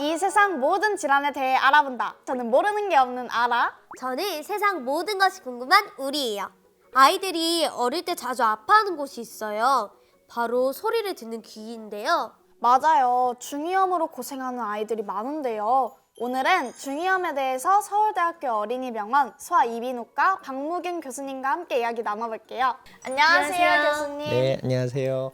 이 세상 모든 질환에 대해 알아본다. 저는 모르는 게 없는 아라. 저는 세상 모든 것이 궁금한 우리예요. 아이들이 어릴 때 자주 아파하는 곳이 있어요. 바로 소리를 듣는 귀인데요. 맞아요. 중이염으로 고생하는 아이들이 많은데요. 오늘은 중이염에 대해서 서울대학교 어린이병원 소아이비인후과 박무균 교수님과 함께 이야기 나눠볼게요. 안녕하세요, 안녕하세요. 교수님. 네, 안녕하세요.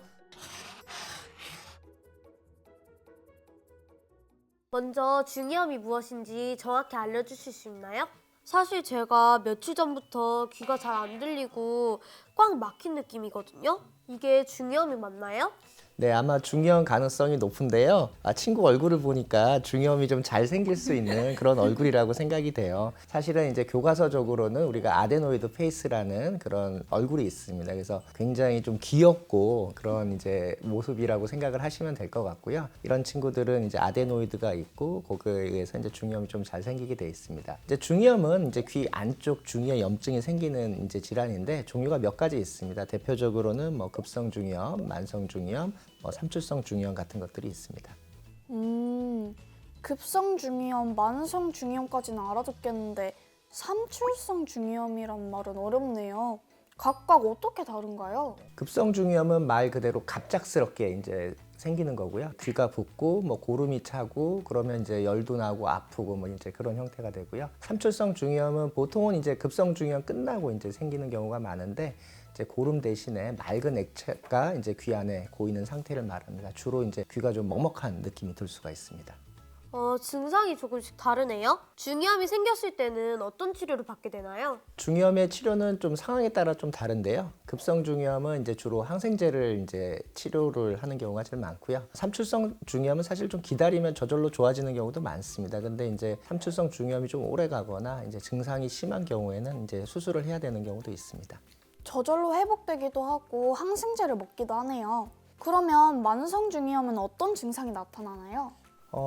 먼저 중이염이 무엇인지 정확히 알려주실 수 있나요? 사실 제가 며칠 전부터 귀가 잘 안 들리고 꽉 막힌 느낌이거든요. 이게 중이염이 맞나요? 네, 아마 중이염 가능성이 높은데요. 친구 얼굴을 보니까 중이염이 좀 잘 생길 수 있는 그런 얼굴이라고 생각이 돼요. 사실은 이제 교과서적으로는 우리가 아데노이드 페이스라는 그런 얼굴이 있습니다. 그래서 굉장히 좀 귀엽고 그런 이제 모습이라고 생각을 하시면 될 것 같고요. 이런 친구들은 이제 아데노이드가 있고 거기에 의해서 이제 중이염이 좀 잘 생기게 돼 있습니다. 이제 중이염은 이제 귀 안쪽 중이염 염증이 생기는 이제 질환인데 종류가 몇 가지 있습니다. 대표적으로는 뭐 급성 중이염, 만성 중이염, 삼출성 중이염 같은 것들이 있습니다. 급성 중이염, 만성 중이염까지는 알아듣겠는데 삼출성 중이염이란 말은 어렵네요. 각각 어떻게 다른가요? 급성 중이염은 말 그대로 갑작스럽게 이제 생기는 거고요. 귀가 붓고 뭐 고름이 차고 그러면 이제 열도 나고 아프고 뭐 이제 그런 형태가 되고요. 삼출성 중이염은 보통은 이제 급성 중이염 끝나고 이제 생기는 경우가 많은데 이제 고름 대신에 맑은 액체가 이제 귀 안에 고이는 상태를 말합니다. 주로 이제 귀가 좀 먹먹한 느낌이 들 수가 있습니다. 증상이 조금씩 다르네요. 중이염이 생겼을 때는 어떤 치료를 받게 되나요? 중이염의 치료는 좀 상황에 따라 좀 다른데요. 급성 중이염은 이제 주로 항생제를 이제 치료를 하는 경우가 제일 많고요. 삼출성 중이염은 사실 좀 기다리면 저절로 좋아지는 경우도 많습니다. 근데 이제 삼출성 중이염이 좀 오래 가거나 이제 증상이 심한 경우에는 이제 수술을 해야 되는 경우도 있습니다. 저절로 회복되기도 하고 항생제를 먹기도 하네요. 그러면 만성 중이염은 어떤 증상이 나타나나요?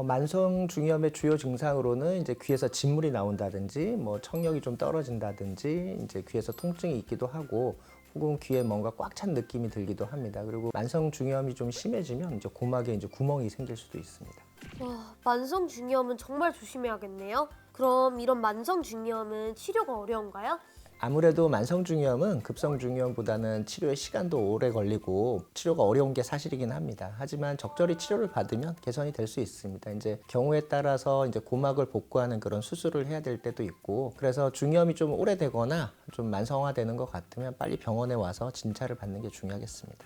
만성 중이염의 주요 증상으로는 이제 귀에서 진물이 나온다든지, 뭐 청력이 좀 떨어진다든지, 이제 귀에서 통증이 있기도 하고, 혹은 귀에 뭔가 꽉 찬 느낌이 들기도 합니다. 그리고 만성 중이염이 좀 심해지면 이제 고막에 이제 구멍이 생길 수도 있습니다. 와, 만성 중이염은 정말 조심해야겠네요. 그럼 이런 만성 중이염은 치료가 어려운가요? 아무래도 만성 중이염은 급성 중이염보다는 치료의 시간도 오래 걸리고 치료가 어려운 게 사실이긴 합니다. 하지만 적절히 치료를 받으면 개선이 될 수 있습니다. 이제 경우에 따라서 이제 고막을 복구하는 그런 수술을 해야 될 때도 있고, 그래서 중이염이 좀 오래되거나 좀 만성화되는 것 같으면 빨리 병원에 와서 진찰을 받는 게 중요하겠습니다.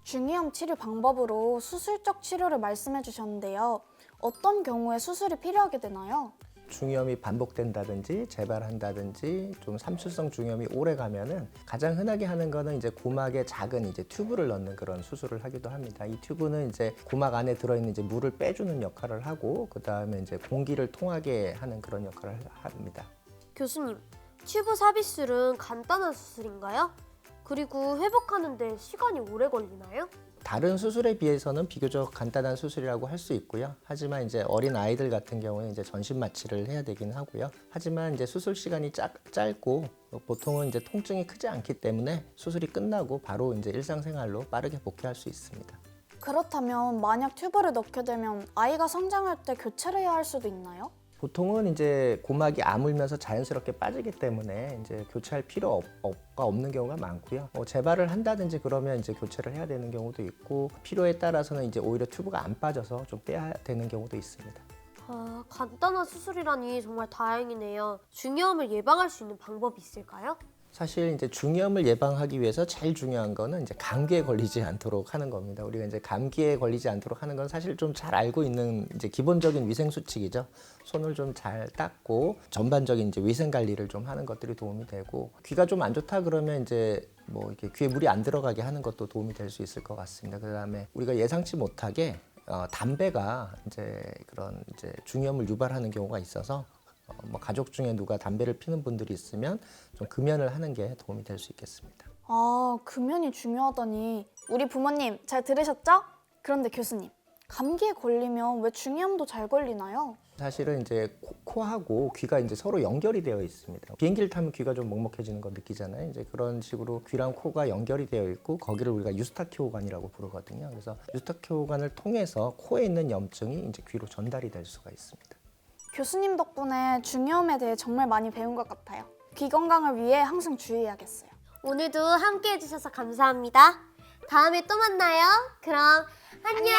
중이염 치료 방법으로 수술적 치료를 말씀해 주셨는데요. 어떤 경우에 수술이 필요하게 되나요? 중이염이 반복된다든지 재발한다든지 좀 삼출성 중이염이 오래 가면은 가장 흔하게 하는 거는 이제 고막에 작은 이제 튜브를 넣는 그런 수술을 하기도 합니다. 이 튜브는 이제 고막 안에 들어있는 이제 물을 빼주는 역할을 하고 그 다음에 이제 공기를 통하게 하는 그런 역할을 합니다. 교수님, 튜브 삽입술은 간단한 수술인가요? 그리고 회복하는데 시간이 오래 걸리나요? 다른 수술에 비해서는 비교적 간단한 수술이라고 할 수 있고요. 하지만 이제 어린 아이들 같은 경우에 이제 전신 마취를 해야 되긴 하고요. 하지만 이제 수술 시간이 짧고 보통은 이제 통증이 크지 않기 때문에 수술이 끝나고 바로 이제 일상생활로 빠르게 복귀할 수 있습니다. 그렇다면 만약 튜브를 넣게 되면 아이가 성장할 때 교체를 해야 할 수도 있나요? 보통은 이제 고막이 아물면서 자연스럽게 빠지기 때문에 이제 교체할 필요가 없는 경우가 많고요. 재발을 한다든지 그러면 이제 교체를 해야 되는 경우도 있고 필요에 따라서는 이제 오히려 튜브가 안 빠져서 좀 빼야 되는 경우도 있습니다. 간단한 수술이라니 정말 다행이네요. 중이염을 예방할 수 있는 방법이 있을까요? 사실 이제 중이염을 예방하기 위해서 제일 중요한 거는 이제 감기에 걸리지 않도록 하는 겁니다. 우리가 이제 감기에 걸리지 않도록 하는 건 사실 좀 잘 알고 있는 이제 기본적인 위생 수칙이죠. 손을 좀 잘 닦고 전반적인 이제 위생 관리를 좀 하는 것들이 도움이 되고, 귀가 좀 안 좋다 그러면 이제 뭐 이렇게 귀에 물이 안 들어가게 하는 것도 도움이 될 수 있을 것 같습니다. 그다음에 우리가 예상치 못하게 담배가 이제 그런 이제 중이염을 유발하는 경우가 있어서 뭐 가족 중에 누가 담배를 피는 분들이 있으면 좀 금연을 하는 게 도움이 될 수 있겠습니다. 금연이 중요하다니. 우리 부모님 잘 들으셨죠? 그런데 교수님, 감기에 걸리면 왜 중이염도 잘 걸리나요? 사실은 이제 코하고 귀가 이제 서로 연결이 되어 있습니다. 비행기를 타면 귀가 좀 먹먹해지는 거 느끼잖아요. 이제 그런 식으로 귀랑 코가 연결이 되어 있고 거기를 우리가 유스타키오관이라고 부르거든요. 그래서 유스타키오관을 통해서 코에 있는 염증이 이제 귀로 전달이 될 수가 있습니다. 교수님 덕분에 중이염에 대해 정말 많이 배운 것 같아요. 귀 건강을 위해 항상 주의해야겠어요. 오늘도 함께 해주셔서 감사합니다. 다음에 또 만나요. 그럼 안녕.